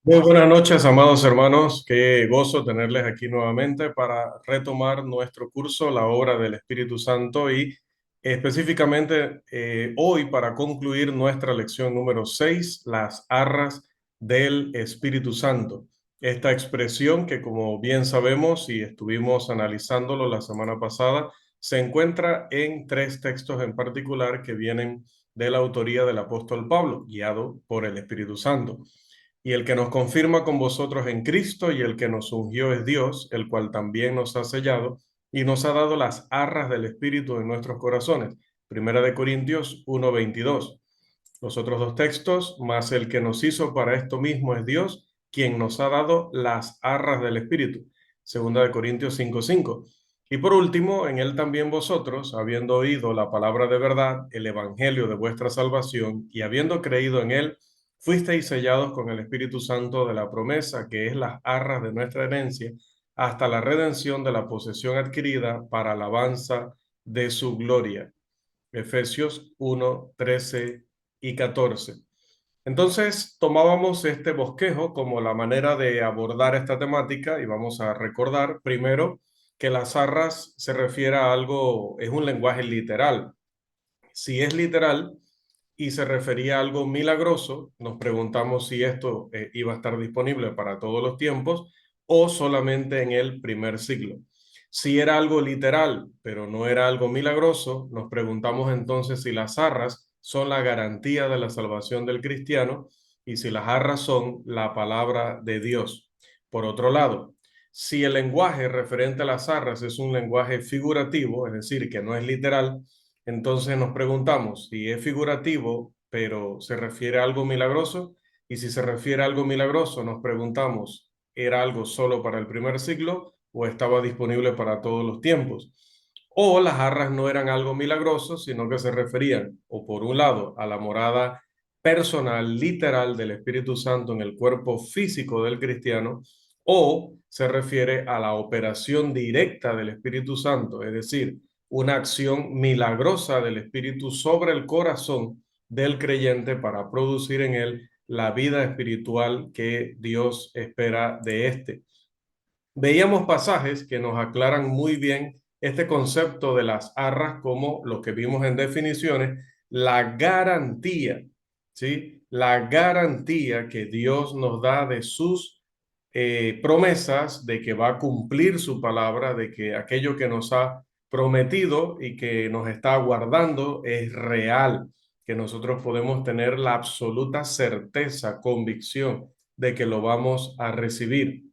Muy buenas noches, amados hermanos. Qué gozo tenerles aquí nuevamente para retomar nuestro curso, la obra del Espíritu Santo, y específicamente hoy para concluir nuestra lección número 6, las arras del Espíritu Santo. Esta expresión que, como bien sabemos y estuvimos analizándolo la semana pasada, se encuentra en tres textos en particular que vienen de la autoría del apóstol Pablo, guiado por el Espíritu Santo. Y el que nos confirma con vosotros en Cristo y el que nos ungió es Dios, el cual también nos ha sellado y nos ha dado las arras del Espíritu en nuestros corazones. Primera de Corintios 1:22. Los otros dos textos, más el que nos hizo para esto mismo es Dios, quien nos ha dado las arras del Espíritu. Segunda de Corintios 5:5. Y por último, en él también vosotros, habiendo oído la palabra de verdad, el evangelio de vuestra salvación, y habiendo creído en él, fuisteis sellados con el Espíritu Santo de la promesa, que es las arras de nuestra herencia, hasta la redención de la posesión adquirida para alabanza de su gloria. Efesios 1:13 y 14. Entonces tomábamos este bosquejo como la manera de abordar esta temática y vamos a recordar primero que las arras se refiere a algo, es un lenguaje literal. Si es literal y se refería a algo milagroso, nos preguntamos si esto iba a estar disponible para todos los tiempos o solamente en el primer siglo. Si era algo literal, pero no era algo milagroso, nos preguntamos entonces si las arras son la garantía de la salvación del cristiano y si las arras son la palabra de Dios. Por otro lado, si el lenguaje referente a las arras es un lenguaje figurativo, es decir, que no es literal, entonces nos preguntamos si es figurativo, pero se refiere a algo milagroso, y si se refiere a algo milagroso, nos preguntamos, ¿era algo solo para el primer siglo o estaba disponible para todos los tiempos? O las arras no eran algo milagroso, sino que se referían, o por un lado, a la morada personal, literal del Espíritu Santo en el cuerpo físico del cristiano, o se refiere a la operación directa del Espíritu Santo, es decir, una acción milagrosa del Espíritu sobre el corazón del creyente para producir en él la vida espiritual que Dios espera de éste. Veíamos pasajes que nos aclaran muy bien este concepto de las arras como lo que vimos en definiciones, la garantía, ¿sí? La garantía que Dios nos da de sus promesas, de que va a cumplir su palabra, de que aquello que nos ha prometido y que nos está guardando es real, que nosotros podemos tener la absoluta certeza, convicción de que lo vamos a recibir.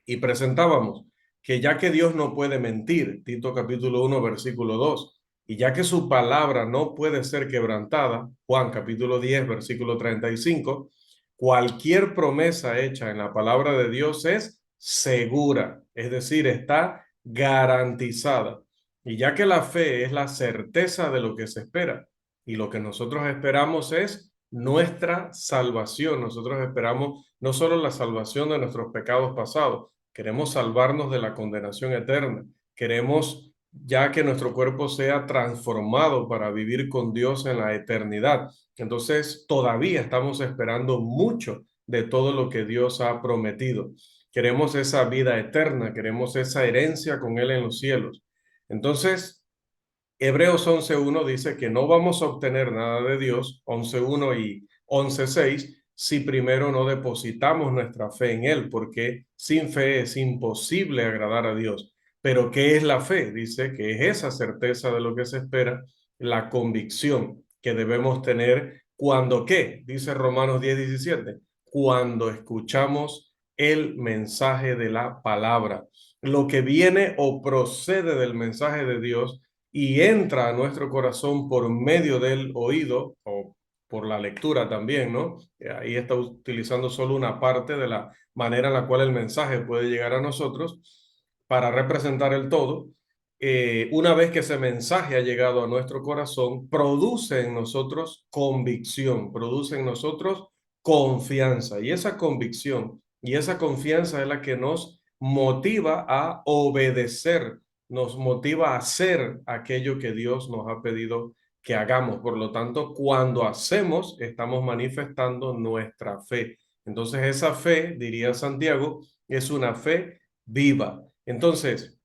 Y presentábamos que ya que Dios no puede mentir, Tito capítulo 1 versículo 2, y ya que su palabra no puede ser quebrantada, Juan capítulo 10 versículo 35, cualquier promesa hecha en la palabra de Dios es segura, es decir, está garantizada. Y ya que la fe es la certeza de lo que se espera, y lo que nosotros esperamos es nuestra salvación, nosotros esperamos no solo la salvación de nuestros pecados pasados, queremos salvarnos de la condenación eterna, queremos ya que nuestro cuerpo sea transformado para vivir con Dios en la eternidad. Entonces, todavía estamos esperando mucho de todo lo que Dios ha prometido. Queremos esa vida eterna, queremos esa herencia con Él en los cielos. Entonces, Hebreos 11:1 dice que no vamos a obtener nada de Dios, 11:1 y 11:6, si primero no depositamos nuestra fe en Él, porque sin fe es imposible agradar a Dios. Pero ¿qué es la fe? Dice que es esa certeza de lo que se espera, la convicción que debemos tener cuando, ¿qué? Dice Romanos 10:17, cuando escuchamos el mensaje de la palabra. Lo que viene o procede del mensaje de Dios y entra a nuestro corazón por medio del oído o por la lectura también, ¿no? Ahí está utilizando solo una parte de la manera en la cual el mensaje puede llegar a nosotros para representar el todo. Una vez que ese mensaje ha llegado a nuestro corazón, produce en nosotros convicción, produce en nosotros confianza. Y esa convicción y esa confianza es la que nos motiva a obedecer, nos motiva a hacer aquello que Dios nos ha pedido que hagamos. Por lo tanto, cuando hacemos, estamos manifestando nuestra fe. Entonces esa fe, diría Santiago, es una fe viva. Entonces,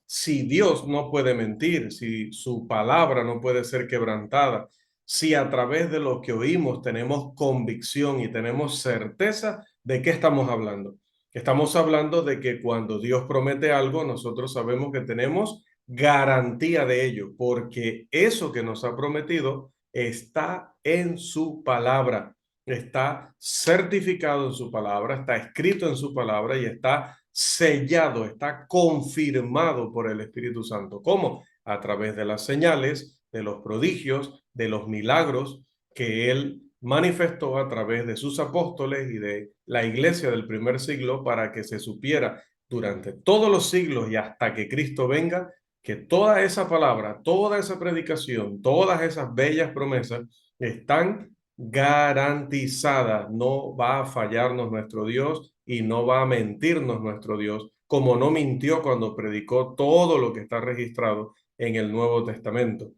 si Dios no puede mentir, si su palabra no puede ser quebrantada, si a través de lo que oímos tenemos convicción y tenemos certeza de qué estamos hablando. Estamos hablando de que cuando Dios promete algo, nosotros sabemos que tenemos garantía de ello, porque eso que nos ha prometido está en su palabra, está certificado en su palabra, está escrito en su palabra y está sellado, está confirmado por el Espíritu Santo. ¿Cómo? A través de las señales, de los prodigios, de los milagros que Él manifestó a través de sus apóstoles y de la iglesia del primer siglo para que se supiera durante todos los siglos y hasta que Cristo venga, que toda esa palabra, toda esa predicación, todas esas bellas promesas están garantizadas. No va a fallarnos nuestro Dios y no va a mentirnos nuestro Dios, como no mintió cuando predicó todo lo que está registrado en el Nuevo Testamento.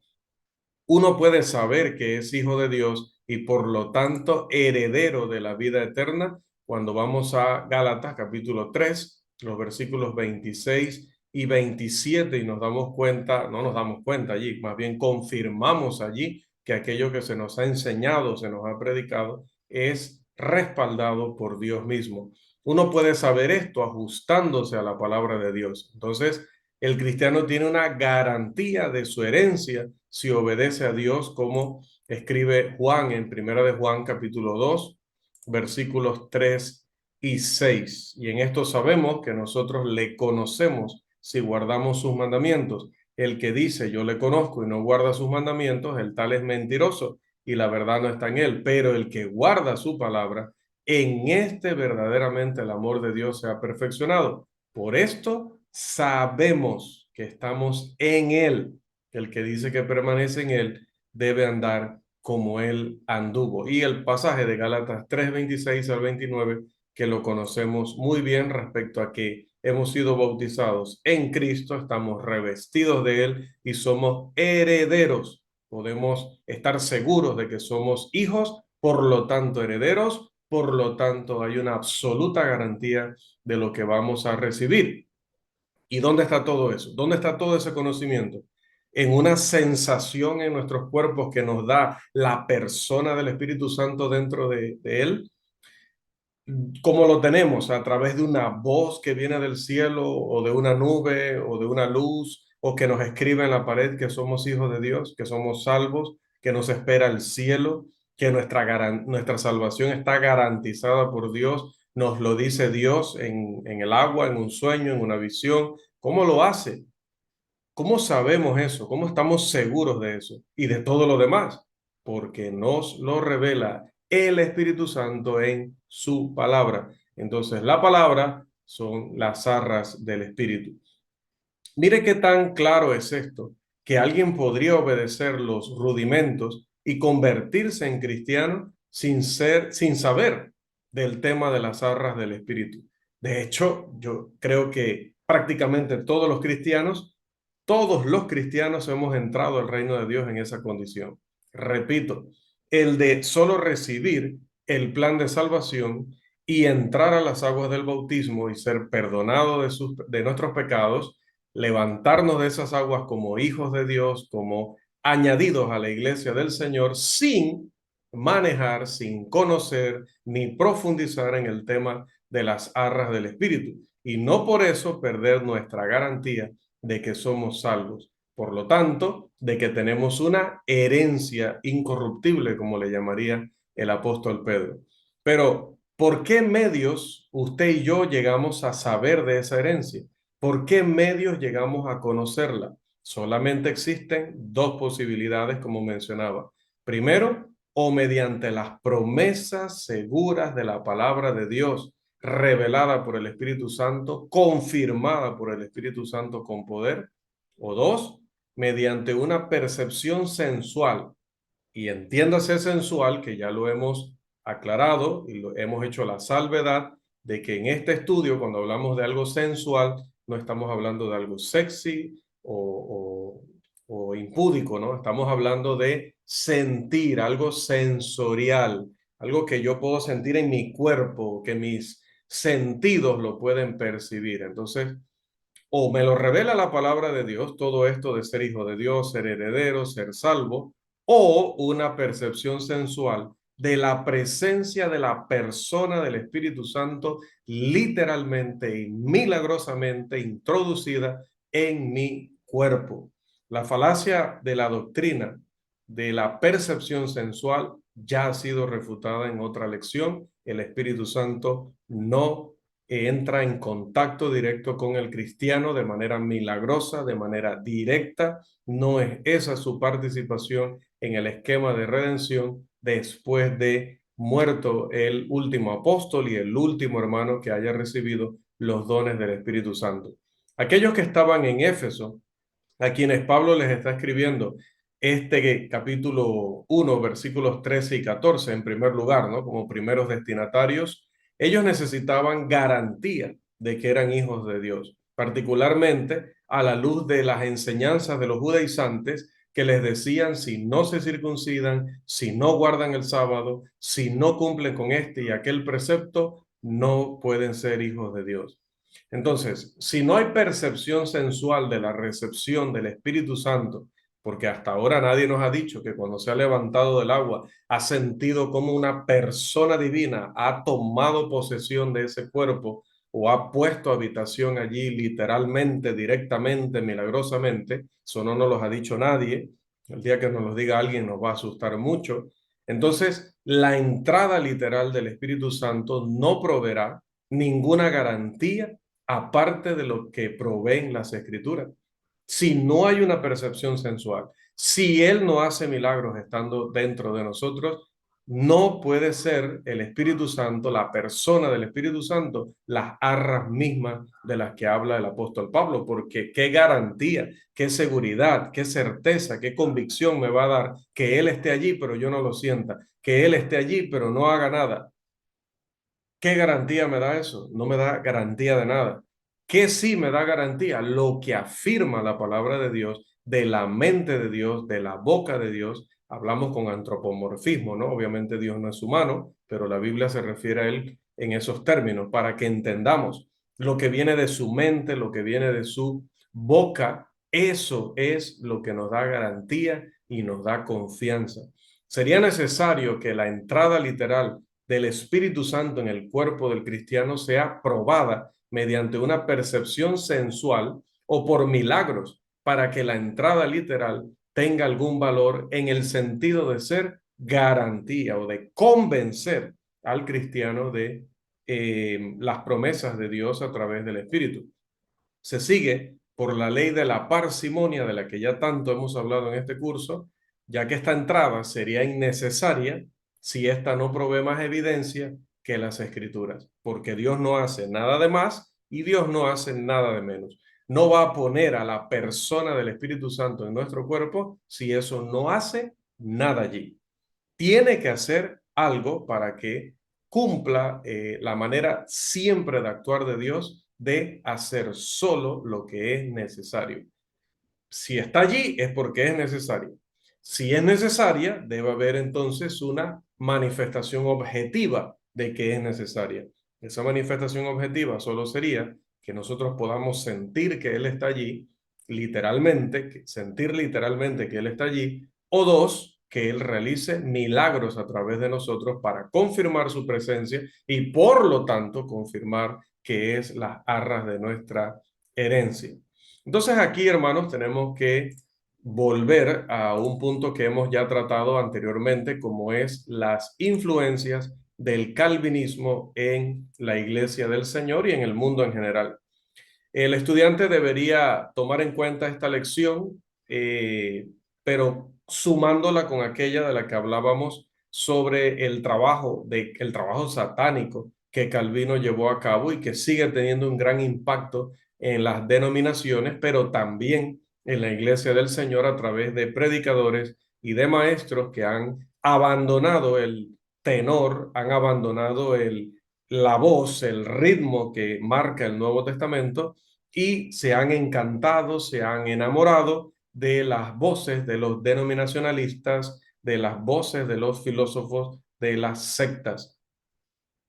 Uno puede saber que es hijo de Dios y por lo tanto heredero de la vida eterna cuando vamos a Gálatas capítulo 3, los versículos 26 y 27 y nos damos cuenta, no nos damos cuenta allí, más bien confirmamos allí que aquello que se nos ha enseñado, se nos ha predicado, es respaldado por Dios mismo. Uno puede saber esto ajustándose a la palabra de Dios. Entonces, el cristiano tiene una garantía de su herencia si obedece a Dios, como escribe Juan en Primera de Juan capítulo 2 versículos 3 y 6. Y en esto sabemos que nosotros le conocemos si guardamos sus mandamientos. El que dice yo le conozco y no guarda sus mandamientos, el tal es mentiroso y la verdad no está en él. Pero el que guarda su palabra, en este verdaderamente el amor de Dios se ha perfeccionado. Por esto sabemos que estamos en Él. El que dice que permanece en Él debe andar como Él anduvo. Y el pasaje de Gálatas 3:26 al 29, que lo conocemos muy bien respecto a que hemos sido bautizados en Cristo, estamos revestidos de Él y somos herederos. Podemos estar seguros de que somos hijos, por lo tanto herederos, por lo tanto hay una absoluta garantía de lo que vamos a recibir. ¿Y dónde está todo eso? ¿Dónde está todo ese conocimiento? En una sensación en nuestros cuerpos que nos da la persona del Espíritu Santo dentro de él. ¿Cómo lo tenemos? A través de una voz que viene del cielo o de una nube o de una luz o que nos escribe en la pared que somos hijos de Dios, que somos salvos, que nos espera el cielo, que nuestra salvación está garantizada por Dios. Nos lo dice Dios en el agua, en un sueño, en una visión. ¿Cómo lo hace? ¿Cómo sabemos eso? ¿Cómo estamos seguros de eso? Y de todo lo demás, porque nos lo revela el Espíritu Santo en su palabra. Entonces, la palabra son las arras del Espíritu. Mire qué tan claro es esto, que alguien podría obedecer los rudimentos y convertirse en cristiano sin saber del tema de las arras del Espíritu. De hecho, yo creo que prácticamente todos los cristianos hemos entrado al reino de Dios en esa condición. Repito, el de solo recibir el plan de salvación y entrar a las aguas del bautismo y ser perdonado de nuestros pecados, levantarnos de esas aguas como hijos de Dios, como añadidos a la iglesia del Señor, sin manejar, sin conocer ni profundizar en el tema de las arras del Espíritu. Y no por eso perder nuestra garantía de que somos salvos. Por lo tanto, de que tenemos una herencia incorruptible, como le llamaría el apóstol Pedro. Pero, ¿por qué medios usted y yo llegamos a saber de esa herencia? ¿Por qué medios llegamos a conocerla? Solamente existen dos posibilidades, como mencionaba. Primero, o mediante las promesas seguras de la palabra de Dios, revelada por el Espíritu Santo, confirmada por el Espíritu Santo con poder. O dos, mediante una percepción sensual. Y entiéndase sensual, que ya lo hemos aclarado y lo hemos hecho la salvedad de que en este estudio, cuando hablamos de algo sensual, no estamos hablando de algo sexy o impúdico, ¿no? Estamos hablando de sentir, algo sensorial, algo que yo puedo sentir en mi cuerpo, que mis sentidos lo pueden percibir. Entonces, o me lo revela la palabra de Dios, todo esto de ser hijo de Dios, ser heredero, ser salvo, o una percepción sensual de la presencia de la persona del Espíritu Santo literalmente y milagrosamente introducida en mi cuerpo. La falacia de la doctrina de la percepción sensual ya ha sido refutada en otra lección. El Espíritu Santo no entra en contacto directo con el cristiano de manera milagrosa, de manera directa. No es esa su participación en el esquema de redención después de muerto el último apóstol y el último hermano que haya recibido los dones del Espíritu Santo. Aquellos que estaban en Éfeso, a quienes Pablo les está escribiendo este capítulo 1, versículos 13 y 14, en primer lugar, ¿no? Como primeros destinatarios, ellos necesitaban garantía de que eran hijos de Dios, particularmente a la luz de las enseñanzas de los judaizantes que les decían: si no se circuncidan, si no guardan el sábado, si no cumplen con este y aquel precepto, no pueden ser hijos de Dios. Entonces, si no hay percepción sensual de la recepción del Espíritu Santo, porque hasta ahora nadie nos ha dicho que cuando se ha levantado del agua ha sentido como una persona divina ha tomado posesión de ese cuerpo o ha puesto habitación allí literalmente, directamente, milagrosamente, eso no nos lo ha dicho nadie. El día que nos lo diga alguien nos va a asustar mucho. Entonces, la entrada literal del Espíritu Santo no proveerá ninguna garantía aparte de lo que proveen las escrituras. Si no hay una percepción sensual, si Él no hace milagros estando dentro de nosotros, no puede ser el Espíritu Santo, la persona del Espíritu Santo, las arras mismas de las que habla el apóstol Pablo, porque qué garantía, qué seguridad, qué certeza, qué convicción me va a dar que Él esté allí, pero yo no lo sienta, que Él esté allí, pero no haga nada. ¿Qué garantía me da eso? No me da garantía de nada. ¿Qué sí me da garantía? Lo que afirma la palabra de Dios, de la mente de Dios, de la boca de Dios. Hablamos con antropomorfismo, ¿no? Obviamente Dios no es humano, pero la Biblia se refiere a él en esos términos para que entendamos lo que viene de su mente, lo que viene de su boca. Eso es lo que nos da garantía y nos da confianza. Sería necesario que la entrada literal del Espíritu Santo en el cuerpo del cristiano sea probada mediante una percepción sensual o por milagros para que la entrada literal tenga algún valor en el sentido de ser garantía o de convencer al cristiano de las promesas de Dios a través del Espíritu. Se sigue por la ley de la parsimonia de la que ya tanto hemos hablado en este curso, ya que esta entrada sería innecesaria si ésta no provee más evidencia que las escrituras, porque Dios no hace nada de más y Dios no hace nada de menos. No va a poner a la persona del Espíritu Santo en nuestro cuerpo si eso no hace nada allí. Tiene que hacer algo para que cumpla la manera siempre de actuar de Dios, de hacer solo lo que es necesario. Si está allí es porque es necesario. Si es necesaria, debe haber entonces una manifestación objetiva de que es necesaria. Esa manifestación objetiva solo sería que nosotros podamos sentir que Él está allí, literalmente, sentir literalmente que Él está allí, o dos, que Él realice milagros a través de nosotros para confirmar su presencia y por lo tanto confirmar que es las arras de nuestra herencia. Entonces aquí, hermanos, tenemos que volver a un punto que hemos ya tratado anteriormente, como es las influencias del calvinismo en la Iglesia del Señor y en el mundo en general. El estudiante debería tomar en cuenta esta lección, pero sumándola con aquella de la que hablábamos sobre el trabajo satánico que Calvino llevó a cabo y que sigue teniendo un gran impacto en las denominaciones, pero también en la Iglesia del Señor a través de predicadores y de maestros que han abandonado el tenor, han abandonado la voz, el ritmo que marca el Nuevo Testamento y se han encantado, se han enamorado de las voces de los denominacionalistas, de las voces de los filósofos, de las sectas.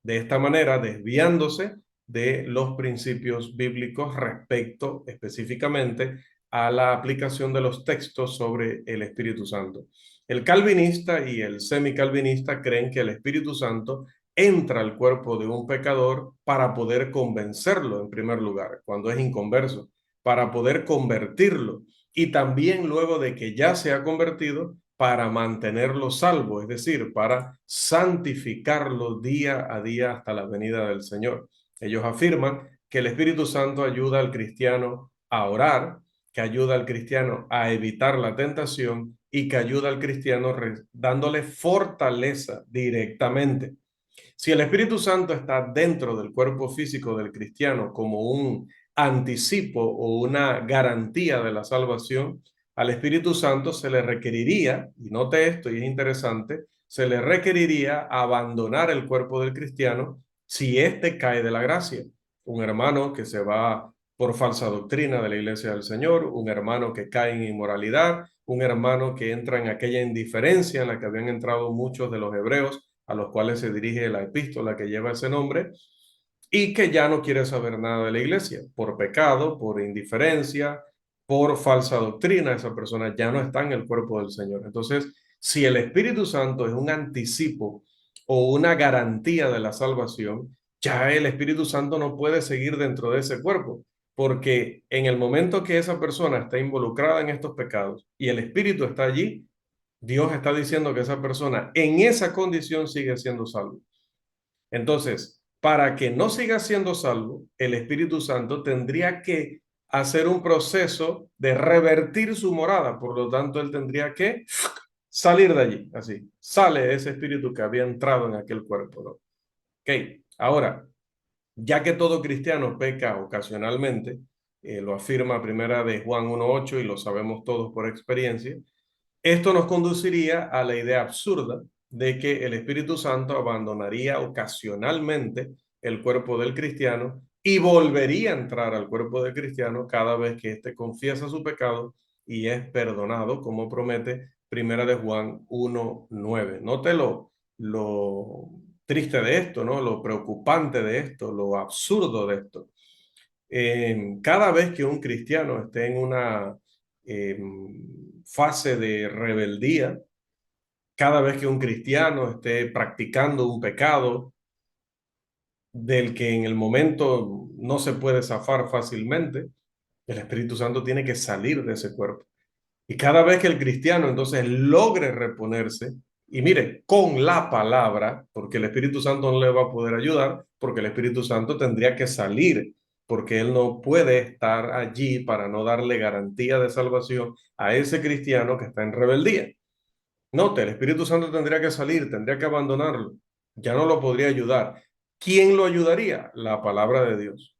De esta manera, desviándose de los principios bíblicos respecto específicamente a la aplicación de los textos sobre el Espíritu Santo. El calvinista y el semicalvinista creen que el Espíritu Santo entra al cuerpo de un pecador para poder convencerlo en primer lugar, cuando es inconverso, para poder convertirlo y también luego de que ya se ha convertido, para mantenerlo salvo, es decir, para santificarlo día a día hasta la venida del Señor. Ellos afirman que el Espíritu Santo ayuda al cristiano a orar, que ayuda al cristiano a evitar la tentación y que ayuda al cristiano dándole fortaleza directamente. Si el Espíritu Santo está dentro del cuerpo físico del cristiano como un anticipo o una garantía de la salvación, al Espíritu Santo se le requeriría, y note esto y es interesante, se le requeriría abandonar el cuerpo del cristiano si éste cae de la gracia. Un hermano que se va por falsa doctrina de la iglesia del Señor, un hermano que cae en inmoralidad, un hermano que entra en aquella indiferencia en la que habían entrado muchos de los hebreos a los cuales se dirige la epístola que lleva ese nombre, y que ya no quiere saber nada de la iglesia, por pecado, por indiferencia, por falsa doctrina, esa persona ya no está en el cuerpo del Señor. Entonces, si el Espíritu Santo es un anticipo o una garantía de la salvación, ya el Espíritu Santo no puede seguir dentro de ese cuerpo, porque en el momento que esa persona está involucrada en estos pecados y el Espíritu está allí, Dios está diciendo que esa persona en esa condición sigue siendo salvo. Entonces, para que no siga siendo salvo, el Espíritu Santo tendría que hacer un proceso de revertir su morada. Por lo tanto, él tendría que salir de allí, así. Sale ese espíritu que había entrado en aquel cuerpo, ¿no? Ok, ahora, ya que todo cristiano peca ocasionalmente, lo afirma primera de Juan 1.8 y lo sabemos todos por experiencia, esto nos conduciría a la idea absurda de que el Espíritu Santo abandonaría ocasionalmente el cuerpo del cristiano y volvería a entrar al cuerpo del cristiano cada vez que éste confiesa su pecado y es perdonado, como promete Primera de Juan 1.9. Note lo triste de esto, ¿no? Lo preocupante de esto, lo absurdo de esto. Cada vez que un cristiano esté en una fase de rebeldía, cada vez que un cristiano esté practicando un pecado del que en el momento no se puede zafar fácilmente, el Espíritu Santo tiene que salir de ese cuerpo. Y cada vez que el cristiano entonces logre reponerse, y mire, con la palabra, porque el Espíritu Santo no le va a poder ayudar, porque el Espíritu Santo tendría que salir, porque él no puede estar allí para no darle garantía de salvación a ese cristiano que está en rebeldía. Note, el Espíritu Santo tendría que salir, tendría que abandonarlo, ya no lo podría ayudar. ¿Quién lo ayudaría? La palabra de Dios.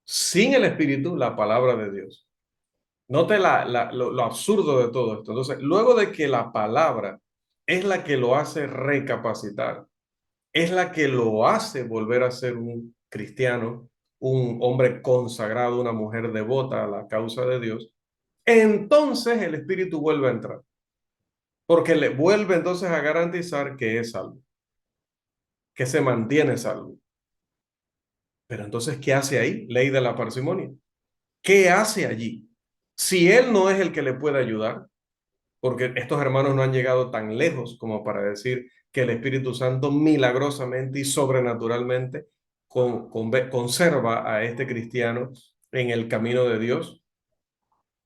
Sin el Espíritu, la palabra de Dios. Note lo absurdo de todo esto. Entonces, luego de que la palabra es la que lo hace recapacitar, es la que lo hace volver a ser un cristiano, un hombre consagrado, una mujer devota a la causa de Dios, entonces el Espíritu vuelve a entrar, porque le vuelve entonces a garantizar que es salvo, que se mantiene salvo. Pero entonces, ¿qué hace ahí? Ley de la parsimonia. ¿Qué hace allí? Si él no es el que le puede ayudar, porque estos hermanos no han llegado tan lejos como para decir que el Espíritu Santo milagrosamente y sobrenaturalmente conserva a este cristiano en el camino de Dios.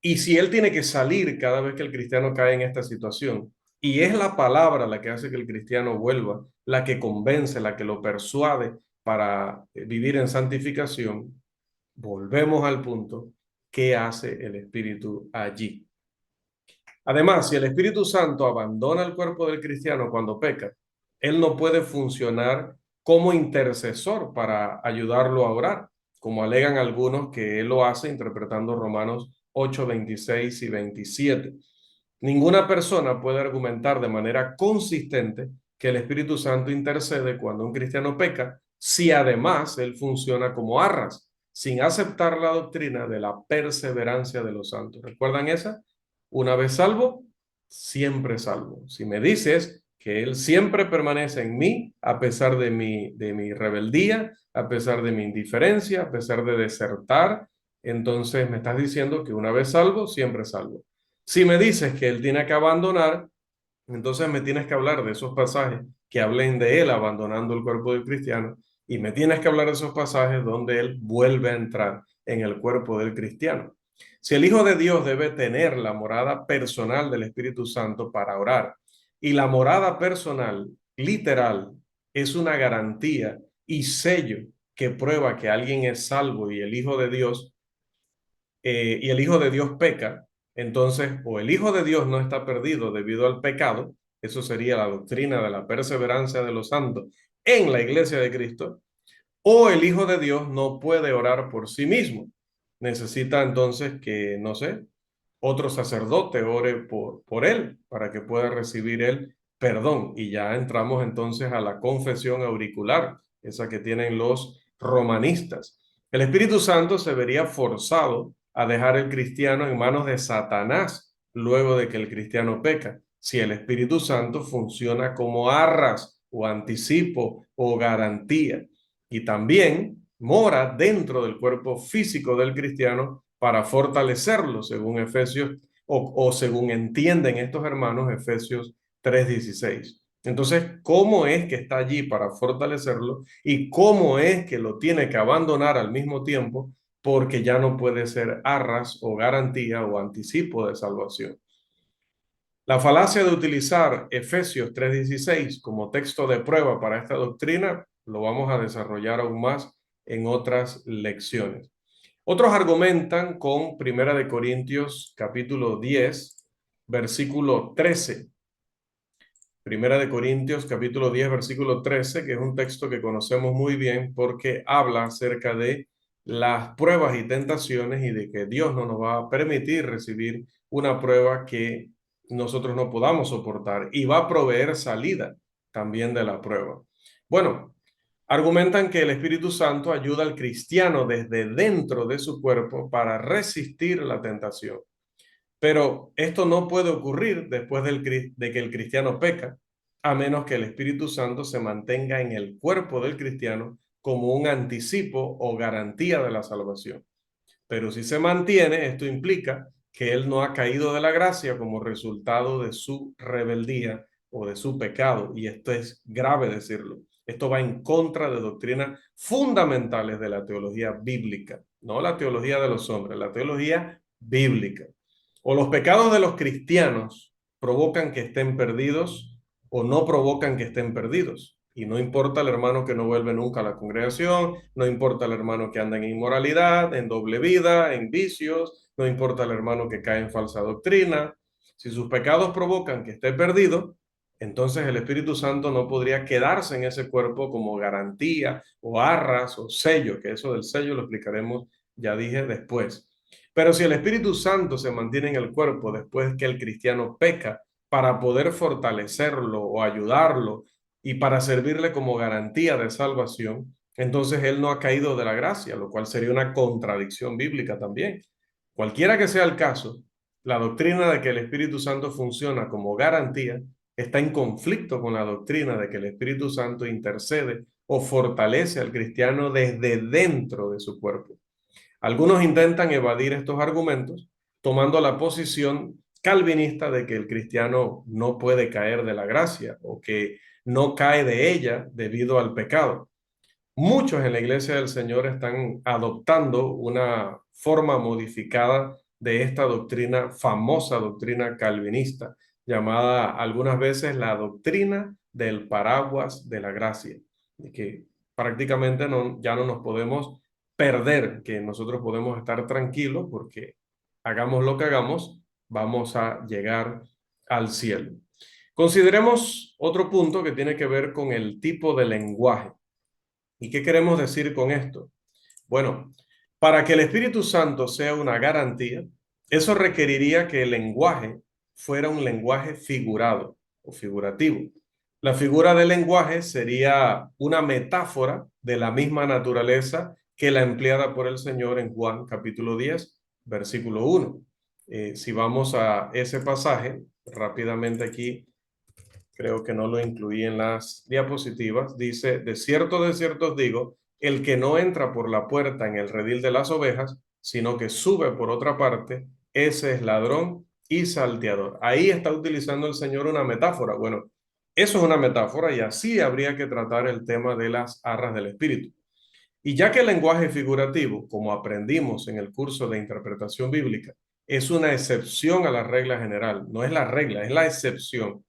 Y si él tiene que salir cada vez que el cristiano cae en esta situación, y es la palabra la que hace que el cristiano vuelva, la que convence, la que lo persuade para vivir en santificación, volvemos al punto, ¿qué hace el Espíritu allí? Además, si el Espíritu Santo abandona el cuerpo del cristiano cuando peca, él no puede funcionar como intercesor para ayudarlo a orar, como alegan algunos que él lo hace interpretando Romanos 8, 26 y 27. Ninguna persona puede argumentar de manera consistente que el Espíritu Santo intercede cuando un cristiano peca, si además él funciona como arras, sin aceptar la doctrina de la perseverancia de los santos. ¿Recuerdan esa? Una vez salvo, siempre salvo. Si me dices que Él siempre permanece en mí a pesar de mi rebeldía, a pesar de mi indiferencia, a pesar de desertar. Entonces me estás diciendo que una vez salvo, siempre salvo. Si me dices que Él tiene que abandonar, entonces me tienes que hablar de esos pasajes que hablen de Él abandonando el cuerpo del cristiano y me tienes que hablar de esos pasajes donde Él vuelve a entrar en el cuerpo del cristiano. Si el Hijo de Dios debe tener la morada personal del Espíritu Santo para orar, y la morada personal, literal, es una garantía y sello que prueba que alguien es salvo y el Hijo de Dios, y el Hijo de Dios peca, entonces o el Hijo de Dios no está perdido debido al pecado, eso sería la doctrina de la perseverancia de los santos en la iglesia de Cristo, o el Hijo de Dios no puede orar por sí mismo. Necesita entonces que, no sé, otro sacerdote ore por él para que pueda recibir el perdón. Y ya entramos entonces a la confesión auricular, esa que tienen los romanistas. El Espíritu Santo se vería forzado a dejar el cristiano en manos de Satanás luego de que el cristiano peca, si el Espíritu Santo funciona como arras o anticipo o garantía y también mora dentro del cuerpo físico del cristiano para fortalecerlo, según Efesios o según entienden estos hermanos, Efesios 3:16. Entonces, ¿cómo es que está allí para fortalecerlo y cómo es que lo tiene que abandonar al mismo tiempo porque ya no puede ser arras o garantía o anticipo de salvación? La falacia de utilizar Efesios 3:16 como texto de prueba para esta doctrina lo vamos a desarrollar aún más en otras lecciones. Otros argumentan con Primera de Corintios capítulo 10, versículo 13. Primera de Corintios capítulo 10, versículo 13, que es un texto que conocemos muy bien porque habla acerca de las pruebas y tentaciones y de que Dios no nos va a permitir recibir una prueba que nosotros no podamos soportar y va a proveer salida también de la prueba. Bueno, argumentan que el Espíritu Santo ayuda al cristiano desde dentro de su cuerpo para resistir la tentación. Pero esto no puede ocurrir después de que el cristiano peca, a menos que el Espíritu Santo se mantenga en el cuerpo del cristiano como un anticipo o garantía de la salvación. Pero si se mantiene, esto implica que él no ha caído de la gracia como resultado de su rebeldía o de su pecado. Y esto es grave decirlo. Esto va en contra de doctrinas fundamentales de la teología bíblica, no la teología de los hombres, la teología bíblica. O los pecados de los cristianos provocan que estén perdidos o no provocan que estén perdidos. Y no importa el hermano que no vuelve nunca a la congregación, no importa el hermano que anda en inmoralidad, en doble vida, en vicios, no importa el hermano que cae en falsa doctrina. Si sus pecados provocan que esté perdido, entonces el Espíritu Santo no podría quedarse en ese cuerpo como garantía o arras o sello, que eso del sello lo explicaremos, ya dije, después. Pero si el Espíritu Santo se mantiene en el cuerpo después que el cristiano peca, para poder fortalecerlo o ayudarlo y para servirle como garantía de salvación, entonces él no ha caído de la gracia, lo cual sería una contradicción bíblica también. Cualquiera que sea el caso, la doctrina de que el Espíritu Santo funciona como garantía está en conflicto con la doctrina de que el Espíritu Santo intercede o fortalece al cristiano desde dentro de su cuerpo. Algunos intentan evadir estos argumentos tomando la posición calvinista de que el cristiano no puede caer de la gracia o que no cae de ella debido al pecado. Muchos en la iglesia del Señor están adoptando una forma modificada de esta doctrina, famosa doctrina calvinista, llamada algunas veces la doctrina del paraguas de la gracia, y que prácticamente ya no nos podemos perder, que nosotros podemos estar tranquilos porque hagamos lo que hagamos, vamos a llegar al cielo. Consideremos otro punto que tiene que ver con el tipo de lenguaje. ¿Y qué queremos decir con esto? Bueno, para que el Espíritu Santo sea una garantía, eso requeriría que el lenguaje fuera un lenguaje figurado o figurativo. La figura del lenguaje sería una metáfora de la misma naturaleza que la empleada por el Señor en Juan capítulo 10, versículo 1. Si vamos a ese pasaje, rápidamente aquí creo que no lo incluí en las diapositivas, dice, de cierto os digo, el que no entra por la puerta en el redil de las ovejas, sino que sube por otra parte, ese es ladrón y salteador. Ahí está utilizando el Señor una metáfora. Bueno, eso es una metáfora y así habría que tratar el tema de las arras del espíritu. Y ya que el lenguaje figurativo, como aprendimos en el curso de interpretación bíblica, es una excepción a la regla general, no es la regla, es la excepción.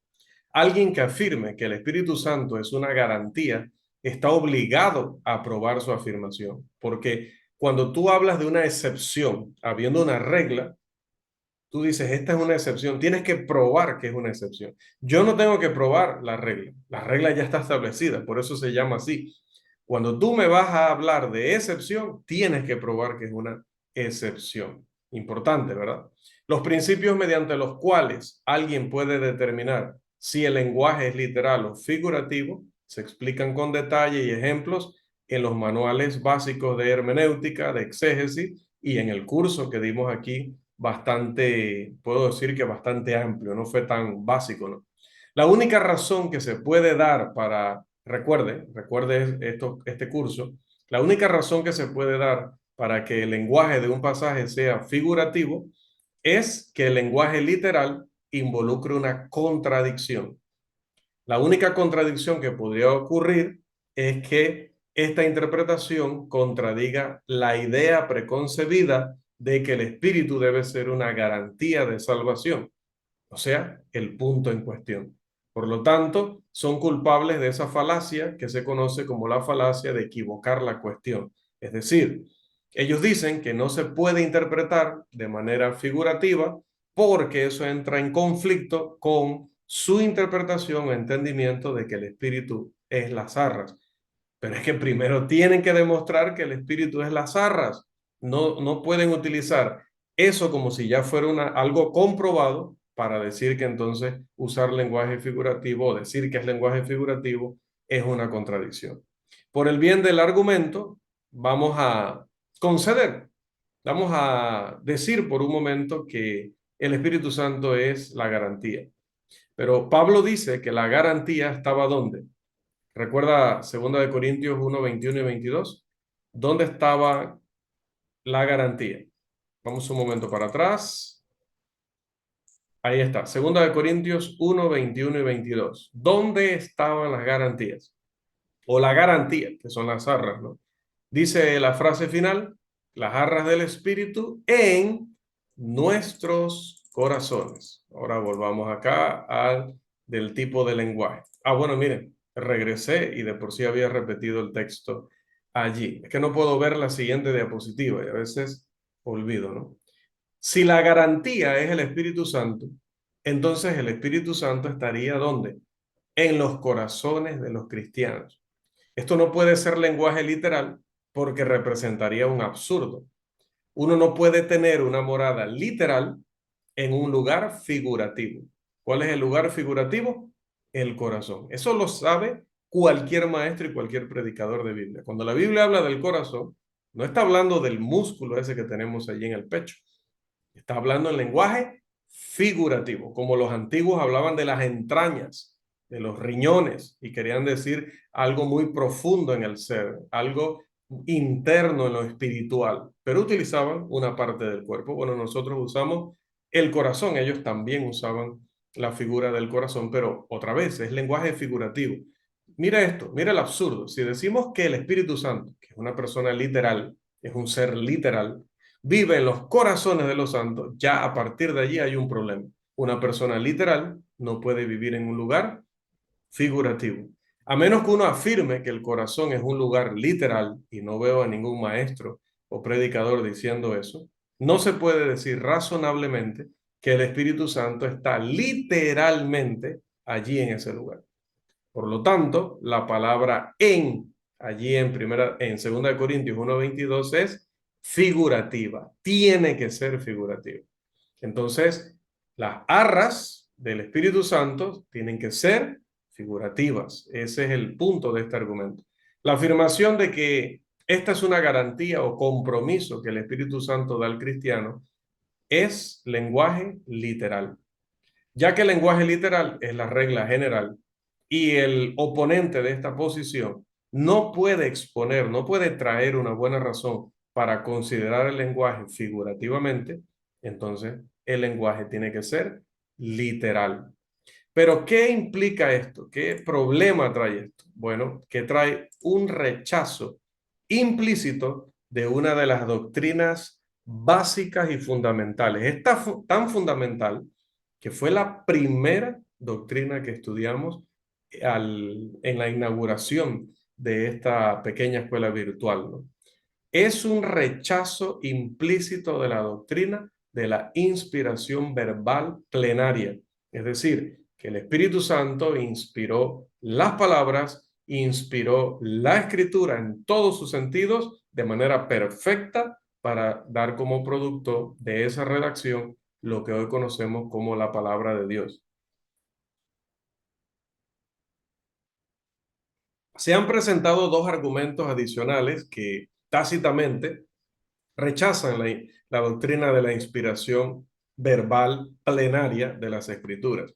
Alguien que afirme que el Espíritu Santo es una garantía está obligado a aprobar su afirmación, porque cuando tú hablas de una excepción, habiendo una regla, tú dices, esta es una excepción, tienes que probar que es una excepción. Yo no tengo que probar la regla ya está establecida, por eso se llama así. Cuando tú me vas a hablar de excepción, tienes que probar que es una excepción. Importante, ¿verdad? Los principios mediante los cuales alguien puede determinar si el lenguaje es literal o figurativo se explican con detalle y ejemplos en los manuales básicos de hermenéutica, de exégesis y en el curso que dimos aquí bastante, puedo decir que bastante amplio, no fue tan básico, ¿no? La única razón que se puede dar para, recuerde este curso, la única razón que se puede dar para que el lenguaje de un pasaje sea figurativo es que el lenguaje literal involucre una contradicción. La única contradicción que podría ocurrir es que esta interpretación contradiga la idea preconcebida de que el espíritu debe ser una garantía de salvación, o sea, el punto en cuestión. Por lo tanto, son culpables de esa falacia que se conoce como la falacia de equivocar la cuestión. Es decir, ellos dicen que no se puede interpretar de manera figurativa porque eso entra en conflicto con su interpretación o entendimiento de que el espíritu es las arras. Pero es que primero tienen que demostrar que el espíritu es las arras. No pueden utilizar eso como si ya fuera algo comprobado para decir que entonces usar lenguaje figurativo o decir que es lenguaje figurativo es una contradicción. Por el bien del argumento, vamos a conceder, vamos a decir por un momento que el Espíritu Santo es la garantía. Pero Pablo dice que la garantía estaba ¿dónde? Recuerda 2 Corintios 1, 21 y 22. ¿Dónde estaba la garantía? Vamos un momento para atrás. Ahí está, 2 Corintios 1, 21 y 22. ¿Dónde estaban las garantías? O la garantía, que son las arras, ¿no? Dice la frase final, las arras del Espíritu en nuestros corazones. Ahora volvamos acá al del tipo de lenguaje. Ah, bueno, miren, regresé y de por sí había repetido el texto allí. Es que no puedo ver la siguiente diapositiva y a veces olvido, ¿no? Si la garantía es el Espíritu Santo, entonces el Espíritu Santo estaría ¿dónde? En los corazones de los cristianos. Esto no puede ser lenguaje literal porque representaría un absurdo. Uno no puede tener una morada literal en un lugar figurativo. ¿Cuál es el lugar figurativo? El corazón. Eso lo sabe cualquier maestro y cualquier predicador de Biblia. Cuando la Biblia habla del corazón, no está hablando del músculo ese que tenemos allí en el pecho. Está hablando en lenguaje figurativo, como los antiguos hablaban de las entrañas, de los riñones, y querían decir algo muy profundo en el ser, algo interno en lo espiritual, pero utilizaban una parte del cuerpo. Bueno, nosotros usamos el corazón, ellos también usaban la figura del corazón, pero otra vez es lenguaje figurativo. Mira esto, mira el absurdo. Si decimos que el Espíritu Santo, que es una persona literal, es un ser literal, vive en los corazones de los santos, ya a partir de allí hay un problema. Una persona literal no puede vivir en un lugar figurativo. A menos que uno afirme que el corazón es un lugar literal, y no veo a ningún maestro o predicador diciendo eso, no se puede decir razonablemente que el Espíritu Santo está literalmente allí en ese lugar. Por lo tanto, la palabra en, allí en 2 Corintios 1:22 es figurativa, tiene que ser figurativa. Entonces, las arras del Espíritu Santo tienen que ser figurativas. Ese es el punto de este argumento. La afirmación de que esta es una garantía o compromiso que el Espíritu Santo da al cristiano es lenguaje literal. Ya que el lenguaje literal es la regla general y el oponente de esta posición no puede exponer, no puede traer una buena razón para considerar el lenguaje figurativamente, entonces el lenguaje tiene que ser literal. Pero ¿qué implica esto? ¿Qué problema trae esto? Bueno, que trae un rechazo implícito de una de las doctrinas básicas y fundamentales. Tan fundamental que fue la primera doctrina que estudiamos en la inauguración de esta pequeña escuela virtual, ¿no? Es un rechazo implícito de la doctrina de la inspiración verbal plenaria. Es decir, que el Espíritu Santo inspiró las palabras, inspiró la escritura en todos sus sentidos de manera perfecta para dar como producto de esa redacción lo que hoy conocemos como la palabra de Dios. Se han presentado dos argumentos adicionales que tácitamente rechazan la doctrina de la inspiración verbal plenaria de las escrituras.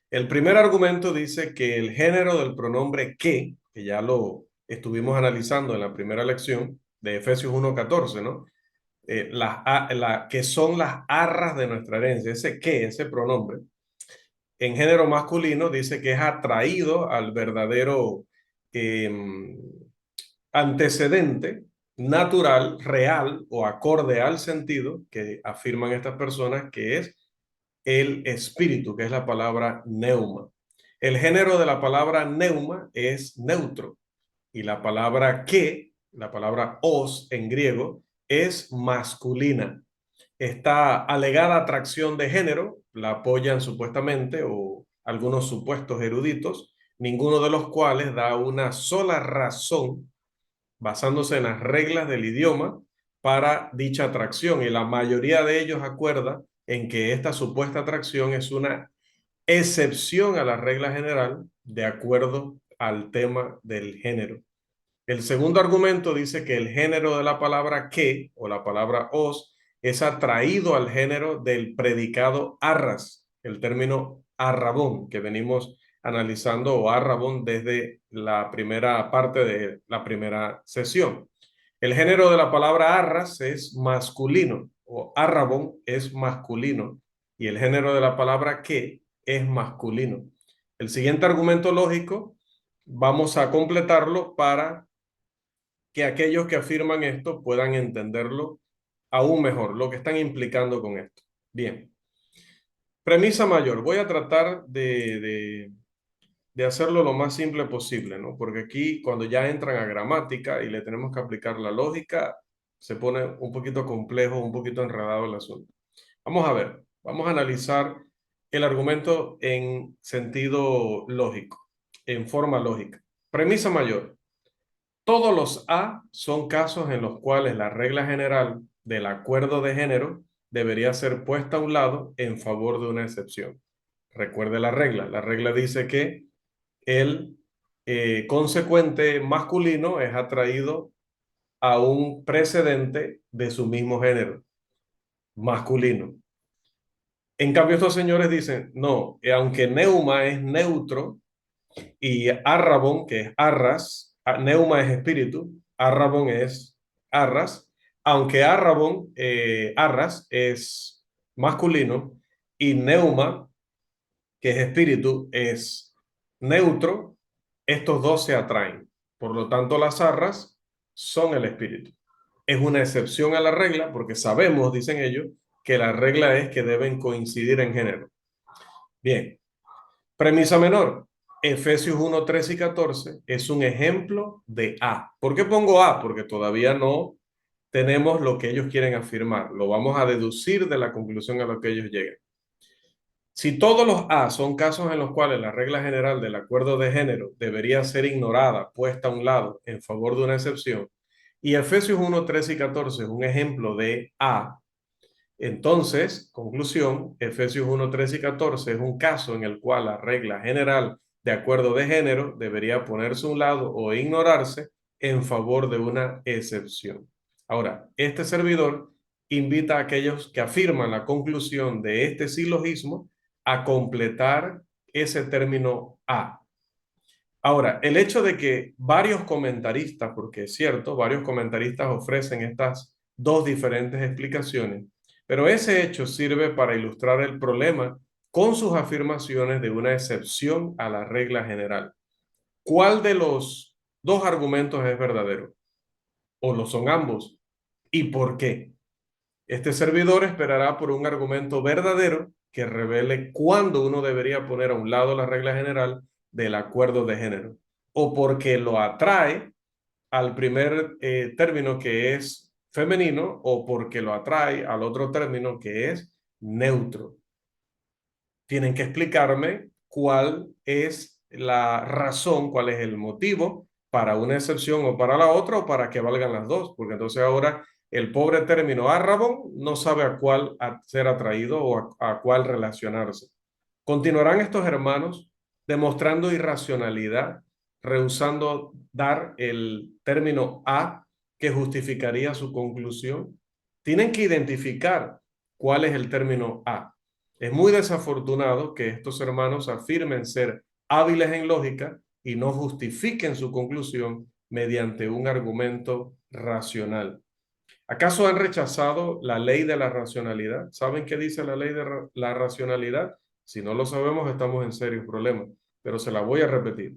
El primer argumento dice que el género del pronombre que ya lo estuvimos analizando en la primera lección de Efesios 1:14, ¿no? Que son las arras de nuestra herencia, ese pronombre, en género masculino dice que es atraído al verdadero eh, antecedente natural, real o acorde al sentido que afirman estas personas, que es el espíritu, que es la palabra neuma. El género de la palabra neuma es neutro y la palabra la palabra os en griego, es masculina. Esta alegada atracción de género la apoyan supuestamente o algunos supuestos eruditos, ninguno de los cuales da una sola razón basándose en las reglas del idioma para dicha atracción, y la mayoría de ellos acuerda en que esta supuesta atracción es una excepción a la regla general de acuerdo al tema del género. El segundo argumento dice que el género de la palabra que o la palabra os es atraído al género del predicado arras, el término arrabón que venimos analizando, o arrabón, desde la primera parte de la primera sesión. El género de la palabra arras es masculino, o arrabón es masculino, y el género de la palabra que es masculino. El siguiente argumento lógico vamos a completarlo para que aquellos que afirman esto puedan entenderlo aún mejor, lo que están implicando con esto. Bien, premisa mayor. Voy a tratar de hacerlo lo más simple posible, ¿no? Porque aquí cuando ya entran a gramática y le tenemos que aplicar la lógica, se pone un poquito complejo, un poquito enredado el asunto. Vamos a ver, vamos a analizar el argumento en sentido lógico, en forma lógica. Premisa mayor. Todos los A son casos en los cuales la regla general del acuerdo de género debería ser puesta a un lado en favor de una excepción. Recuerde la regla. La regla dice que el consecuente masculino es atraído a un precedente de su mismo género, masculino. En cambio, estos señores dicen, no, aunque neuma es neutro, y Arrabón, que es arras, neuma es espíritu, Arrabón es arras, aunque arras es masculino y neuma, que es espíritu, es neutro, estos dos se atraen. Por lo tanto, las arras son el espíritu. Es una excepción a la regla porque sabemos, dicen ellos, que la regla es que deben coincidir en género. Bien, premisa menor. Efesios 1, 13 y 14 es un ejemplo de A. ¿Por qué pongo A? Porque todavía no tenemos lo que ellos quieren afirmar. Lo vamos a deducir de la conclusión a la que ellos lleguen. Si todos los A son casos en los cuales la regla general del acuerdo de género debería ser ignorada, puesta a un lado en favor de una excepción, y Efesios 1, 13 y 14 es un ejemplo de A, entonces, conclusión, Efesios 1, 13 y 14 es un caso en el cual la regla general de acuerdo de género debería ponerse a un lado o ignorarse en favor de una excepción. Ahora, este servidor invita a aquellos que afirman la conclusión de este silogismo a completar ese término a. Ahora, el hecho de que varios comentaristas, porque es cierto, varios comentaristas ofrecen estas dos diferentes explicaciones, pero ese hecho sirve para ilustrar el problema con sus afirmaciones de una excepción a la regla general. ¿Cuál de los dos argumentos es verdadero? ¿O lo son ambos? ¿Y por qué? Este servidor esperará por un argumento verdadero que revele cuándo uno debería poner a un lado la regla general del acuerdo de género, o porque lo atrae al primer término que es femenino, o porque lo atrae al otro término que es neutro. Tienen que explicarme cuál es la razón, cuál es el motivo para una excepción o para la otra, o para que valgan las dos, porque entonces ahora el pobre término Arrabón no sabe a cuál ser atraído o a cuál relacionarse. Continuarán estos hermanos demostrando irracionalidad, rehusando dar el término a que justificaría su conclusión. Tienen que identificar cuál es el término a. Es muy desafortunado que estos hermanos afirmen ser hábiles en lógica y no justifiquen su conclusión mediante un argumento racional. ¿Acaso han rechazado la ley de la racionalidad? ¿Saben qué dice la ley de la racionalidad? Si no lo sabemos, estamos en serios problemas, pero se la voy a repetir.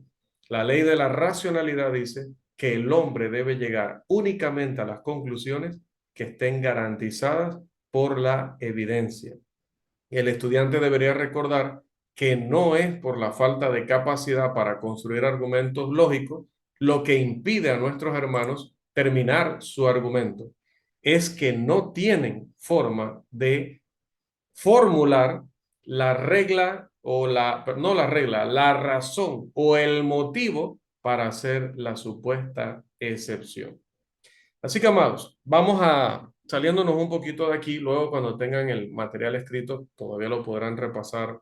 La ley de la racionalidad dice que el hombre debe llegar únicamente a las conclusiones que estén garantizadas por la evidencia. El estudiante debería recordar que no es por la falta de capacidad para construir argumentos lógicos lo que impide a nuestros hermanos terminar su argumento. Es que no tienen forma de formular la regla o no la regla, la razón o el motivo para hacer la supuesta excepción. Así que, amados, vamos a saliéndonos un poquito de aquí. Luego, cuando tengan el material escrito, todavía lo podrán repasar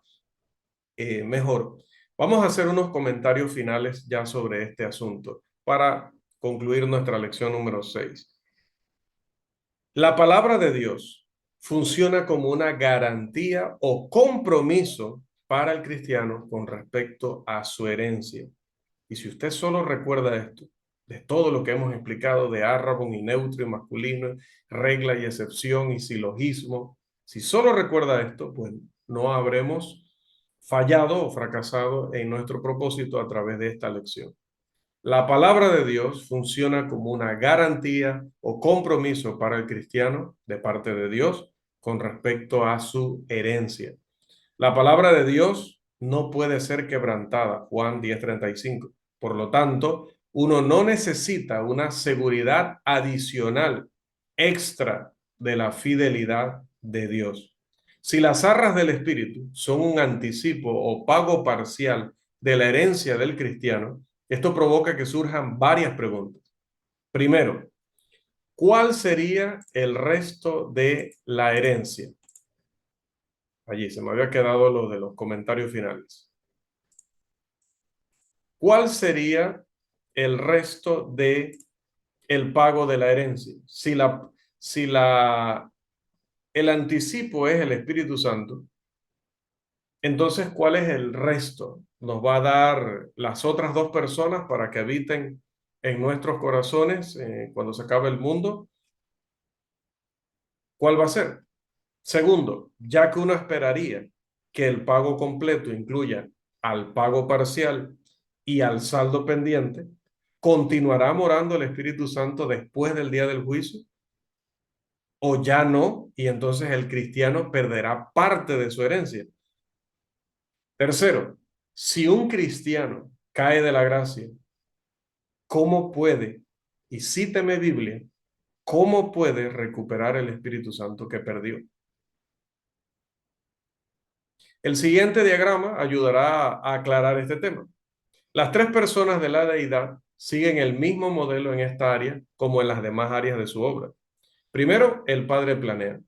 mejor. Vamos a hacer unos comentarios finales ya sobre este asunto para concluir nuestra lección número 6. La palabra de Dios funciona como una garantía o compromiso para el cristiano con respecto a su herencia. Y si usted solo recuerda esto, de todo lo que hemos explicado de Arrabón y neutro y masculino, regla y excepción y silogismo, si solo recuerda esto, pues no habremos fallado o fracasado en nuestro propósito a través de esta lección. La palabra de Dios funciona como una garantía o compromiso para el cristiano de parte de Dios con respecto a su herencia. La palabra de Dios no puede ser quebrantada, Juan 10:35. Por lo tanto, uno no necesita una seguridad adicional, extra de la fidelidad de Dios. Si las arras del Espíritu son un anticipo o pago parcial de la herencia del cristiano, esto provoca que surjan varias preguntas. Primero, ¿cuál sería el resto de la herencia? Allí se me había quedado lo de los comentarios finales. ¿Cuál sería el resto de el pago de la herencia? Si el anticipo es el Espíritu Santo, entonces, ¿cuál es el resto? ¿Nos va a dar las otras dos personas para que habiten en nuestros corazones cuando se acabe el mundo? ¿Cuál va a ser? Segundo, ya que uno esperaría que el pago completo incluya al pago parcial y al saldo pendiente, ¿continuará morando el Espíritu Santo después del día del juicio? ¿O ya no? Y entonces el cristiano perderá parte de su herencia. Tercero, si un cristiano cae de la gracia, ¿cómo puede, y cíteme Biblia, cómo puede recuperar el Espíritu Santo que perdió? El siguiente diagrama ayudará a aclarar este tema. Las tres personas de la deidad siguen el mismo modelo en esta área como en las demás áreas de su obra. Primero, el Padre planea.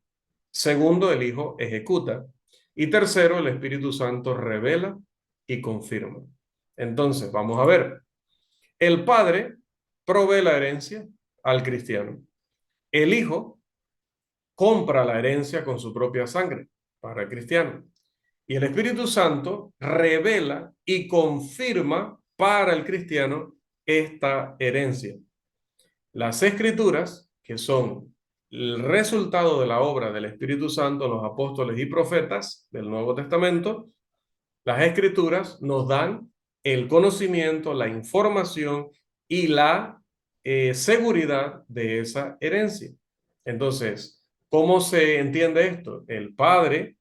Segundo, el Hijo ejecuta. Y tercero, el Espíritu Santo revela y confirma. Entonces, vamos a ver. El Padre provee la herencia al cristiano. El Hijo compra la herencia con su propia sangre para el cristiano. Y el Espíritu Santo revela y confirma para el cristiano esta herencia. Las Escrituras, que son el resultado de la obra del Espíritu Santo, los apóstoles y profetas del Nuevo Testamento, las Escrituras nos dan el conocimiento, la información y la seguridad de esa herencia. Entonces, ¿cómo se entiende esto? El Padre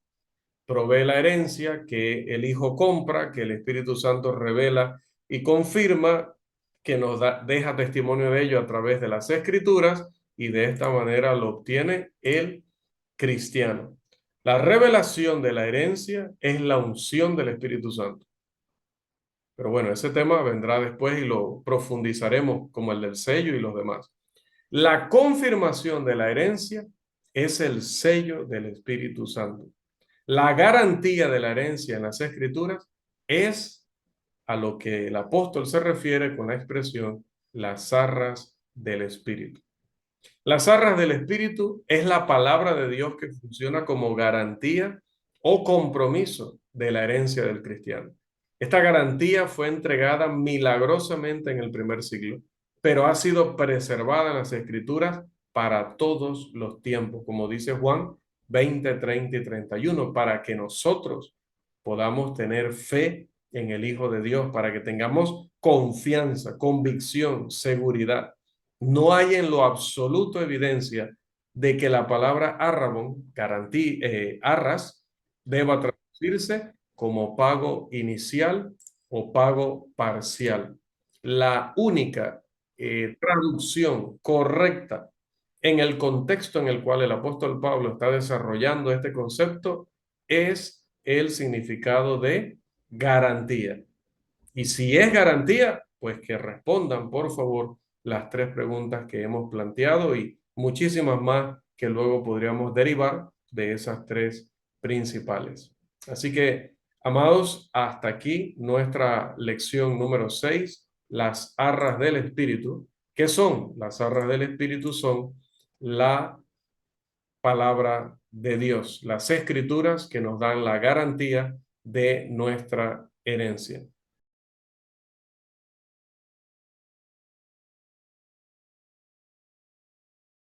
provee la herencia que el Hijo compra, que el Espíritu Santo revela y confirma, que nos deja testimonio de ello a través de las Escrituras, y de esta manera lo obtiene el cristiano. La revelación de la herencia es la unción del Espíritu Santo. Pero bueno, ese tema vendrá después y lo profundizaremos, como el del sello y los demás. La confirmación de la herencia es el sello del Espíritu Santo. La garantía de la herencia en las Escrituras es a lo que el apóstol se refiere con la expresión las arras del Espíritu. Las arras del Espíritu es la palabra de Dios que funciona como garantía o compromiso de la herencia del cristiano. Esta garantía fue entregada milagrosamente en el primer siglo, pero ha sido preservada en las Escrituras para todos los tiempos, como dice Juan 20, 30 y 31, para que nosotros podamos tener fe en el Hijo de Dios, para que tengamos confianza, convicción, seguridad. No hay en lo absoluto evidencia de que la palabra arrabón, arras, deba traducirse como pago inicial o pago parcial. La única traducción correcta en el contexto en el cual el apóstol Pablo está desarrollando este concepto es el significado de garantía. Y si es garantía, pues que respondan, por favor, las tres preguntas que hemos planteado y muchísimas más que luego podríamos derivar de esas tres principales. Así que, amados, hasta aquí nuestra lección número 6, las arras del Espíritu. ¿Qué son? Las arras del Espíritu son la palabra de Dios, las escrituras que nos dan la garantía de nuestra herencia.